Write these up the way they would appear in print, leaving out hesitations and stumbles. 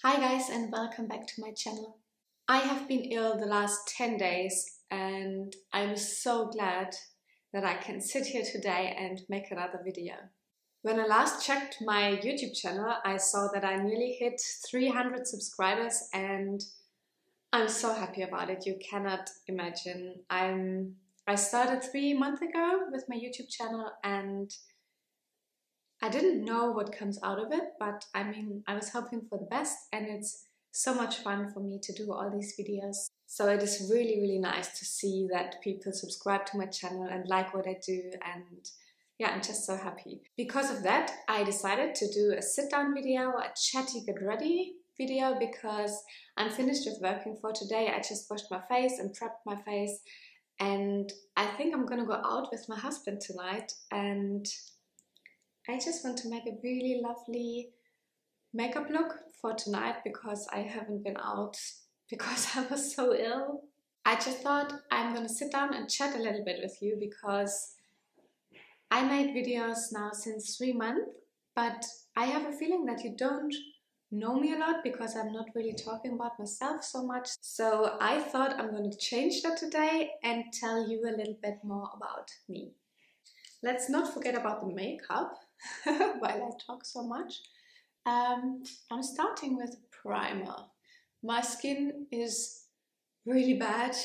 Hi guys, and welcome back to my channel. I have been ill the last 10 days and I'm so glad that I can sit here today and make another video. When I last checked my YouTube channel, I saw that I nearly hit 300 subscribers and I'm so happy about it. You cannot imagine. I started 3 months ago with my YouTube channel and I didn't know what comes out of it, but I was hoping for the best, and it's so much fun for me to do all these videos. So it is really, really nice to see that people subscribe to my channel and like what I do, and yeah, I'm just so happy. Because of that, I decided to do a sit-down video, a chatty get ready video, because I'm finished with working for today. I just washed my face and prepped my face, and I think I'm gonna go out with my husband tonight, and I just want to make a really lovely makeup look for tonight because I haven't been out because I was so ill. I just thought I'm gonna sit down and chat a little bit with you because I made videos now since 3 months, but I have a feeling that you don't know me a lot because I'm not really talking about myself so much. So I thought I'm gonna change that today and tell you a little bit more about me. Let's not forget about the makeup while I talk so much. I'm starting with a primer. My skin is really bad.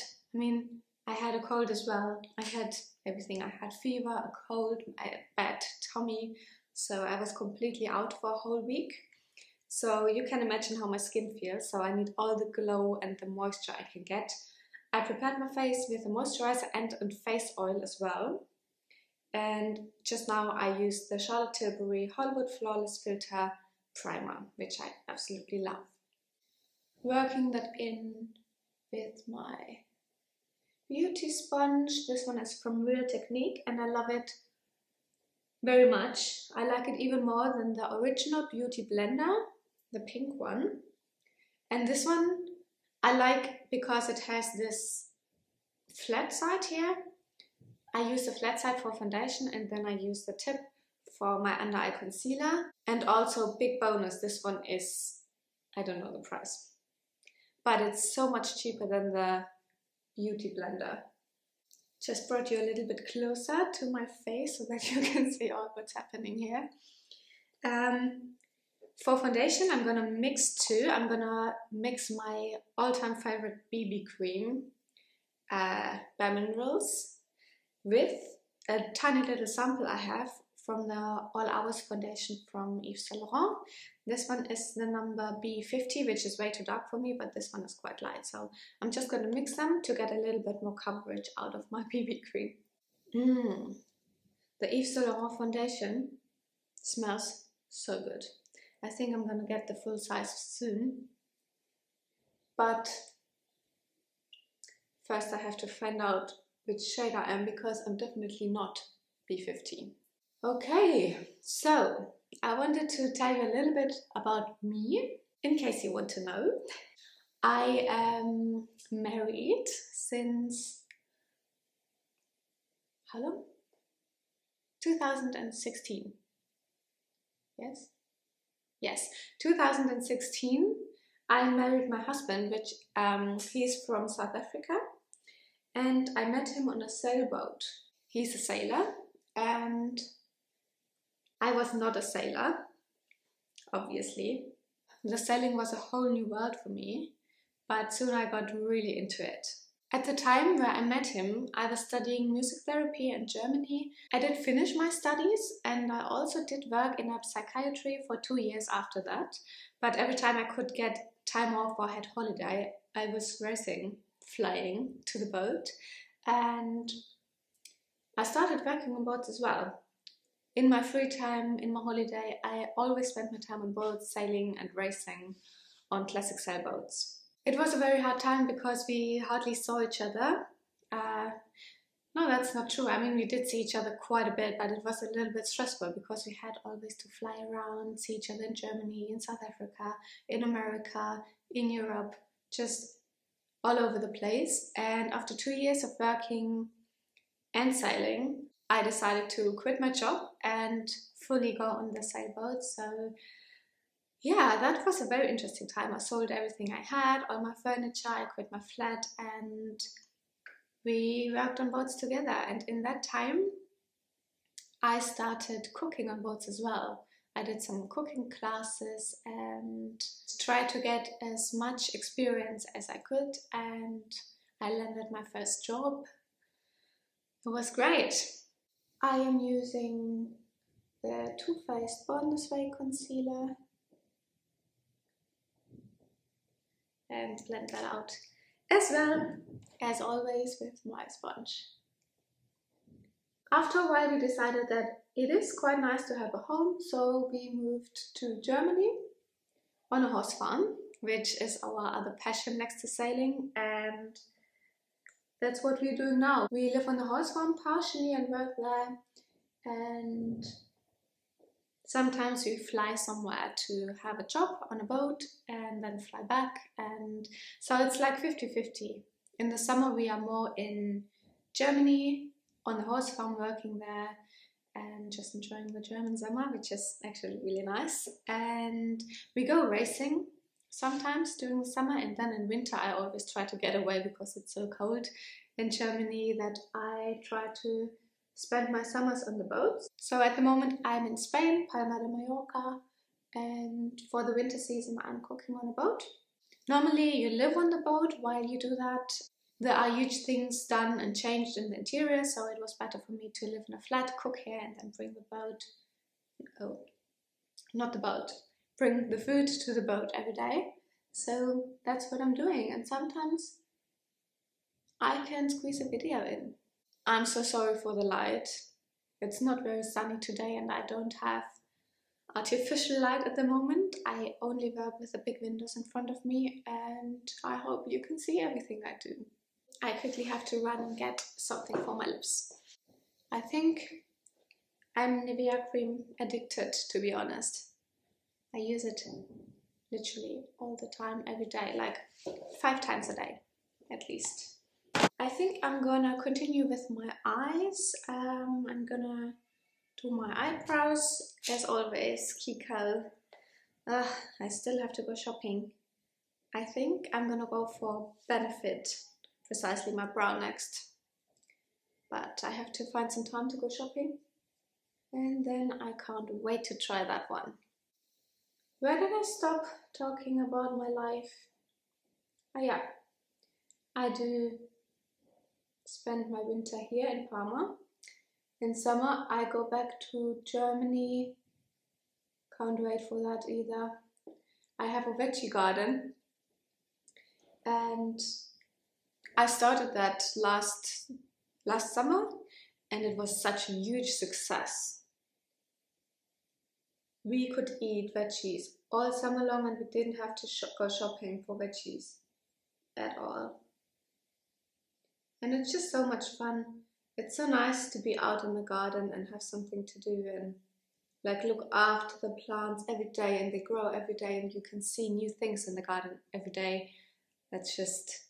I had a cold as well. I had everything. I had fever, a cold, I had bad tummy. So I was completely out for a whole week. So you can imagine how my skin feels. So I need all the glow and the moisture I can get. I prepared my face with a moisturizer and a face oil as well. And just now I used the Charlotte Tilbury Hollywood Flawless Filter Primer, which I absolutely love. Working that in with my beauty sponge. This one is from Real Technique and I love it very much. I like it even more than the original Beauty Blender, the pink one. And this one I like because it has this flat side here. I use the flat side for foundation and then I use the tip for my under eye concealer. And also, big bonus, this one is, I don't know the price, but it's so much cheaper than the Beauty Blender. Just brought you a little bit closer to my face so that you can see all what's happening here. For foundation, I'm gonna mix two. I'm gonna mix my all-time favorite BB cream, Bare Minerals, with a tiny little sample I have from the All Hours foundation from Yves Saint Laurent. This one is the number B50, which is way too dark for me, but this one is quite light. So I'm just going to mix them to get a little bit more coverage out of my BB cream. The Yves Saint Laurent foundation smells so good. I think I'm going to get the full size soon. But first I have to find out which shade I am, because I'm definitely not B50. Okay, so I wanted to tell you a little bit about me, in case you want to know. I am married since, how long? 2016. Yes? Yes, 2016 I married my husband, which he's from South Africa. And I met him on a sailboat. He's a sailor and I was not a sailor, obviously. The sailing was a whole new world for me, but soon I got really into it. At the time where I met him, I was studying music therapy in Germany. I did finish my studies and I also did work in psychiatry for 2 years after that. But every time I could get time off or had holiday, I was flying to the boat, and I started working on boats as well. In my free time, in my holiday, I always spent my time on boats, sailing and racing on classic sailboats. It was a very hard time because we hardly saw each other. No, that's not true. We did see each other quite a bit, but it was a little bit stressful because we had always to fly around, see each other in Germany, in South Africa, in America, in Europe, just all over the place. And after 2 years of working and sailing, I decided to quit my job and fully go on the sailboat. So yeah, that was a very interesting time. I sold everything I had, all my furniture, I quit my flat, and we worked on boats together. And in that time, I started cooking on boats as well. I did some cooking classes and tried to get as much experience as I could, and I landed my first job. It was great. I am using the Too Faced Born This Way concealer and blend that out as well, as always, with my sponge. After a while we decided that it is quite nice to have a home, so we moved to Germany on a horse farm, which is our other passion next to sailing, and that's what we're doing now. We live on the horse farm partially and work there, and sometimes we fly somewhere to have a job on a boat and then fly back, and so it's like 50-50. In the summer we are more in Germany on the horse farm working there and just enjoying the German summer, which is actually really nice. And we go racing sometimes during the summer, and then in winter I always try to get away because it's so cold in Germany that I try to spend my summers on the boats. So at the moment I'm in Spain, Palma de Mallorca, and for the winter season I'm cooking on a boat. Normally you live on the boat while you do that. There are huge things done and changed in the interior, so it was better for me to live in a flat, cook here, and then bring the boat, oh, not the boat, bring the food to the boat every day. So that's what I'm doing, and sometimes I can squeeze a video in. I'm so sorry for the light. It's not very sunny today and I don't have artificial light at the moment. I only work with the big windows in front of me, and I hope you can see everything I do. I quickly have to run and get something for my lips. I think I'm Nivea cream addicted, to be honest. I use it literally all the time, every day, like 5 times a day at least. I think I'm gonna continue with my eyes. I'm gonna do my eyebrows. As always, Kiko. I still have to go shopping. I think I'm gonna go for Benefit, precisely my brow next. But I have to find some time to go shopping. And then I can't wait to try that one. Where did I stop talking about my life? Oh yeah, I do spend my winter here in Parma. In summer I go back to Germany. Can't wait for that either. I have a veggie garden and I started that last summer and it was such a huge success. We could eat veggies all summer long and we didn't have to go shopping for veggies at all. And it's just so much fun. It's so nice to be out in the garden and have something to do and like look after the plants every day, and they grow every day and you can see new things in the garden every day. That's just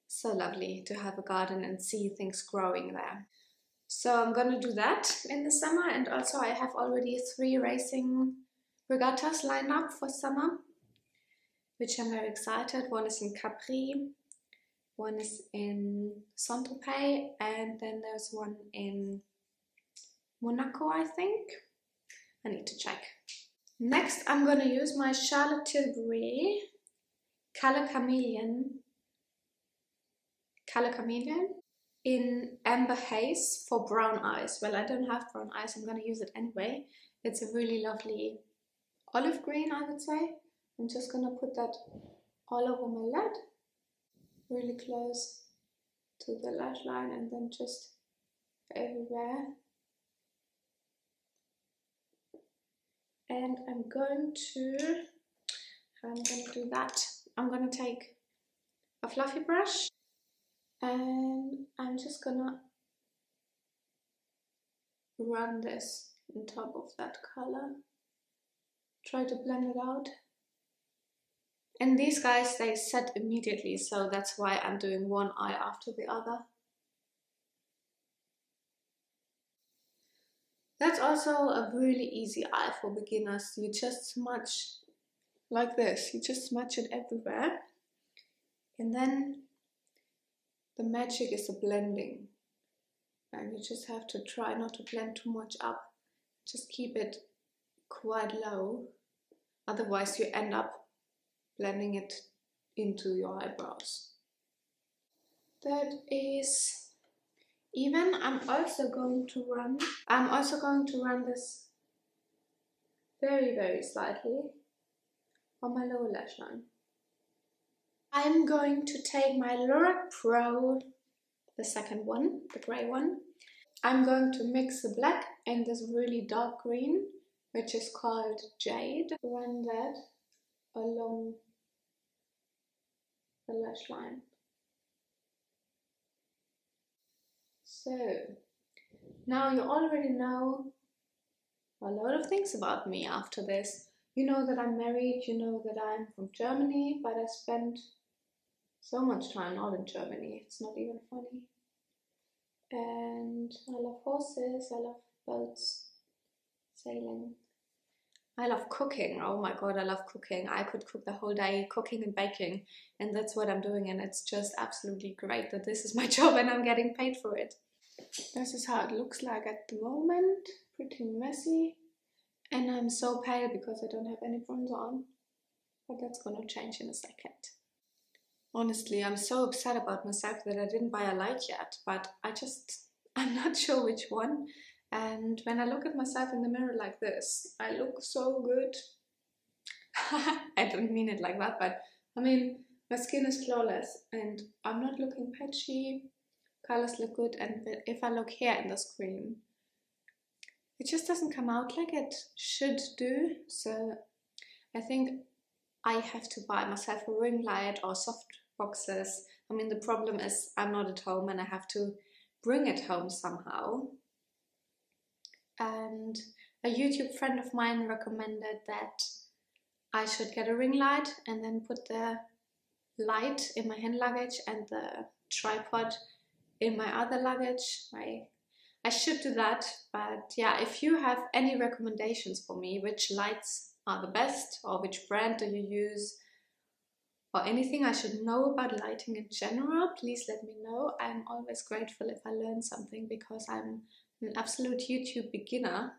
so lovely to have a garden and see things growing there. So I'm gonna do that in the summer, and also I have already 3 racing regattas lined up for summer, which I'm very excited. One is in Capri, one is in Saint-Tropez, and then there's one in Monaco, I think. I need to check. Next, I'm gonna use my Charlotte Tilbury Color Chameleon in Amber Haze for brown eyes. Well, I don't have brown eyes, I'm gonna use it anyway. It's a really lovely olive green, I would say. I'm just gonna put that all over my lid, really close to the lash line, and then just everywhere. And I'm going to do that. I'm gonna take a fluffy brush and I'm just gonna run this on top of that color. Try to blend it out. And these guys, they set immediately, so that's why I'm doing one eye after the other. That's also a really easy eye for beginners. You just smudge like this. You just smudge it everywhere, and then the magic is the blending, and you just have to try not to blend too much up. Just keep it quite low, otherwise you end up blending it into your eyebrows. That is even. I'm also going to run this very, very slightly on my lower lash line. I'm going to take my Lorac Pro, the second one, the grey one. I'm going to mix the black and this really dark green, which is called Jade. Run that along the lash line. So, now you already know a lot of things about me after this. You know that I'm married, you know that I'm from Germany, but I spent so much time not in Germany, it's not even funny. And I love horses, I love boats, sailing. I love cooking. Oh my god, I love cooking. I could cook the whole day, cooking and baking, and that's what I'm doing, and it's just absolutely great that this is my job and I'm getting paid for it. This is how it looks like at the moment. Pretty messy, and I'm so pale because I don't have any bronzer on, but that's gonna change in a second. Honestly, I'm so upset about myself that I didn't buy a light yet, but I'm not sure which one. And when I look at myself in the mirror like this, I look so good. I don't mean it like that, but I mean, my skin is flawless and I'm not looking patchy, colors look good, and if I look here in the screen, it just doesn't come out like it should do. So I think I have to buy myself a ring light or soft boxes. I mean, the problem is I'm not at home and I have to bring it home somehow. And a YouTube friend of mine recommended that I should get a ring light and then put the light in my hand luggage and the tripod in my other luggage. I should do that, but yeah, if you have any recommendations for me, which lights are the best, or which brand do you use, or anything I should know about lighting in general, please let me know. I'm always grateful if I learn something, because I'm an absolute YouTube beginner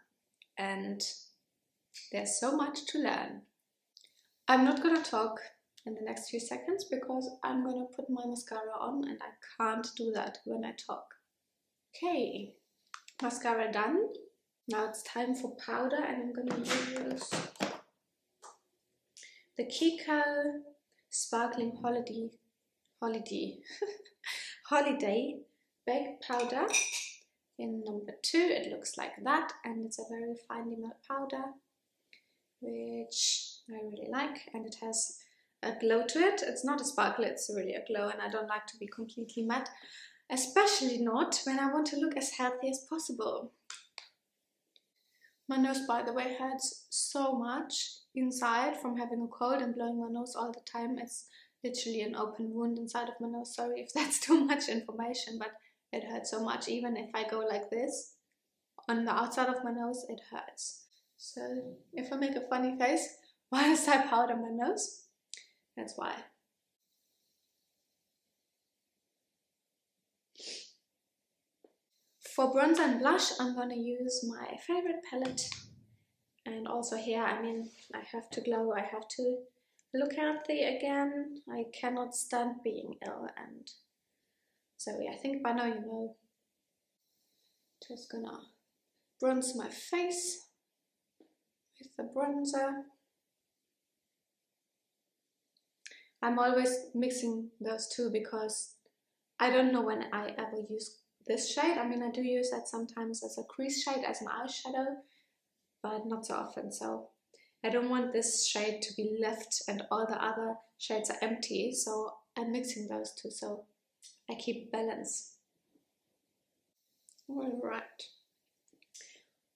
and there's so much to learn. I'm not gonna talk in the next few seconds because I'm gonna put my mascara on, and I can't do that when I talk. Okay, mascara done. Now it's time for powder, and I'm gonna use the Kiko Sparkling Holiday Baked Powder in number 2. It looks like that, and it's a very finely matte powder, which I really like, and it has a glow to it. It's not a sparkle, it's really a glow, and I don't like to be completely matte, especially not when I want to look as healthy as possible. My nose, by the way, hurts so much inside from having a cold and blowing my nose all the time. It's literally an open wound inside of my nose. Sorry if that's too much information, but it hurts so much. Even if I go like this on the outside of my nose, it hurts. So if I make a funny face whilst I powder my nose, that's why. For bronzer and blush, I'm gonna use my favorite palette. And also here, I mean, I have to glow, I have to look healthy again. I cannot stand being ill, and so yeah, I think by now you know. Just gonna bronze my face with the bronzer. I'm always mixing those two because I don't know when I ever use this shade. I mean, I do use that sometimes as a crease shade, as an eyeshadow, but not so often. So I don't want this shade to be left and all the other shades are empty, so I'm mixing those two so I keep balance. Alright.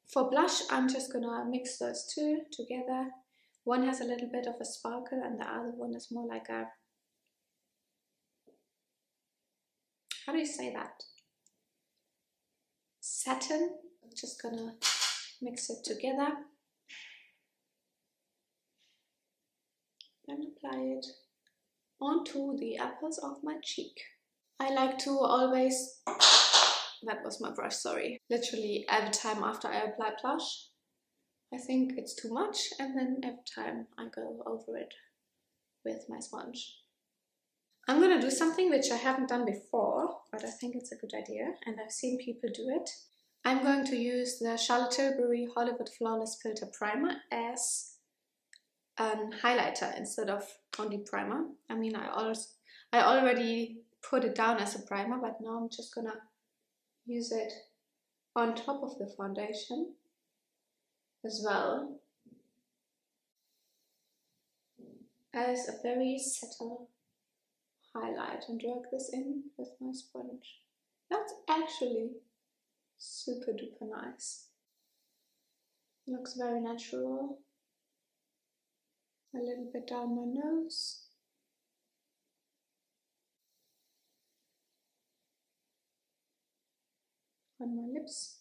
For blush, I'm just gonna mix those two together. One has a little bit of a sparkle and the other one is more like a, how do you say that? Satin. I'm just gonna mix it together. and apply it onto the apples of my cheek. I like to always, that was my brush, sorry, literally every time after I apply blush, I think it's too much, and then every time I go over it with my sponge. I'm gonna do something which I haven't done before, but I think it's a good idea, and I've seen people do it. I'm going to use the Charlotte Tilbury Hollywood Flawless Filter Primer as an highlighter instead of only primer. I mean, I already put it down as a primer, but now I'm just gonna use it on top of the foundation as well as a very subtle highlight, and drag this in with my sponge. That's actually super duper nice. Looks very natural. A little bit down my nose. On my lips.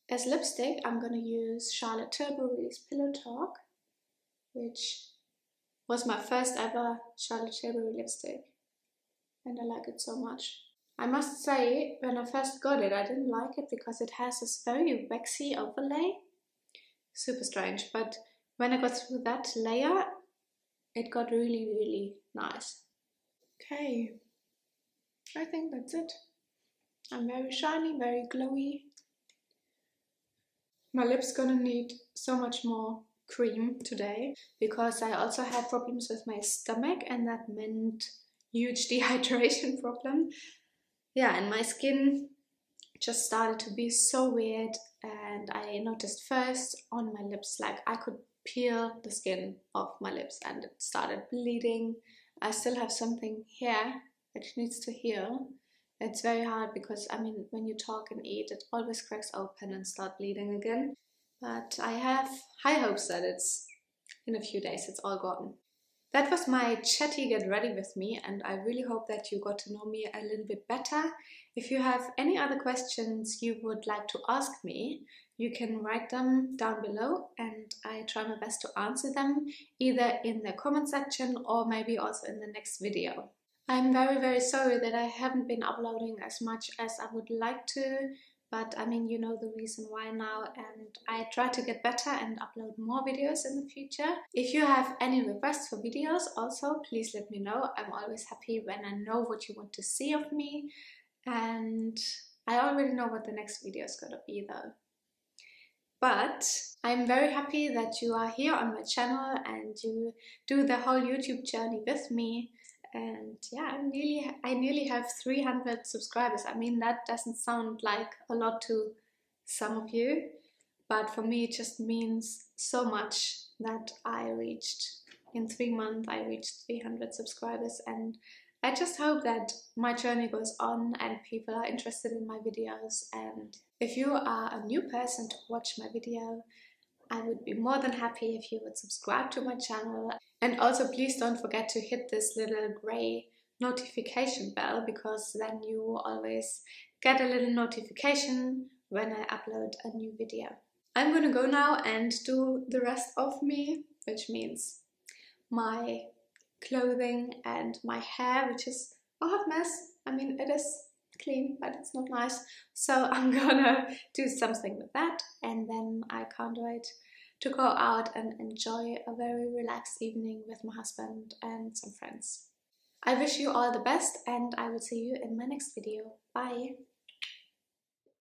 As lipstick, I'm gonna use Charlotte Tilbury's Pillow Talk, which was my first ever Charlotte Tilbury lipstick, and I like it so much. I must say, when I first got it, I didn't like it because it has this very waxy overlay. Super strange, but when I got through that layer, it got really, really nice. Okay, I think that's it. I'm very shiny, very glowy. My lips gonna need so much more cream today because I also had problems with my stomach, and that meant huge dehydration problem. Yeah, and my skin just started to be so weird, and I noticed first on my lips, like I could peel the skin off my lips and it started bleeding. I still have something here which needs to heal. It's very hard because, I mean, when you talk and eat, it always cracks open and start bleeding again. But I have high hopes that it's in a few days it's all gone. That was my chatty get ready with me, and I really hope that you got to know me a little bit better. If you have any other questions you would like to ask me, you can write them down below, and I try my best to answer them either in the comment section or maybe also in the next video. I'm very, very sorry that I haven't been uploading as much as I would like to, but I mean, you know the reason why now, and I try to get better and upload more videos in the future. If you have any requests for videos also, please let me know. I'm always happy when I know what you want to see of me, and I already know what the next video is gonna be though. But I'm very happy that you are here on my channel and you do the whole YouTube journey with me. And yeah, I nearly have 300 subscribers. I mean, that doesn't sound like a lot to some of you, but for me it just means so much that in 3 months I reached 300 subscribers, and I just hope that my journey goes on and people are interested in my videos. And if you are a new person to watch my video, I would be more than happy if you would subscribe to my channel. And also please don't forget to hit this little grey notification bell, because then you always get a little notification when I upload a new video. I'm gonna go now and do the rest of me, which means my clothing and my hair, which is a hot mess. I mean, it is clean, but it's not nice. So I'm gonna do something with that, and then I can't wait to go out and enjoy a very relaxed evening with my husband and some friends. I wish you all the best, and I will see you in my next video. Bye!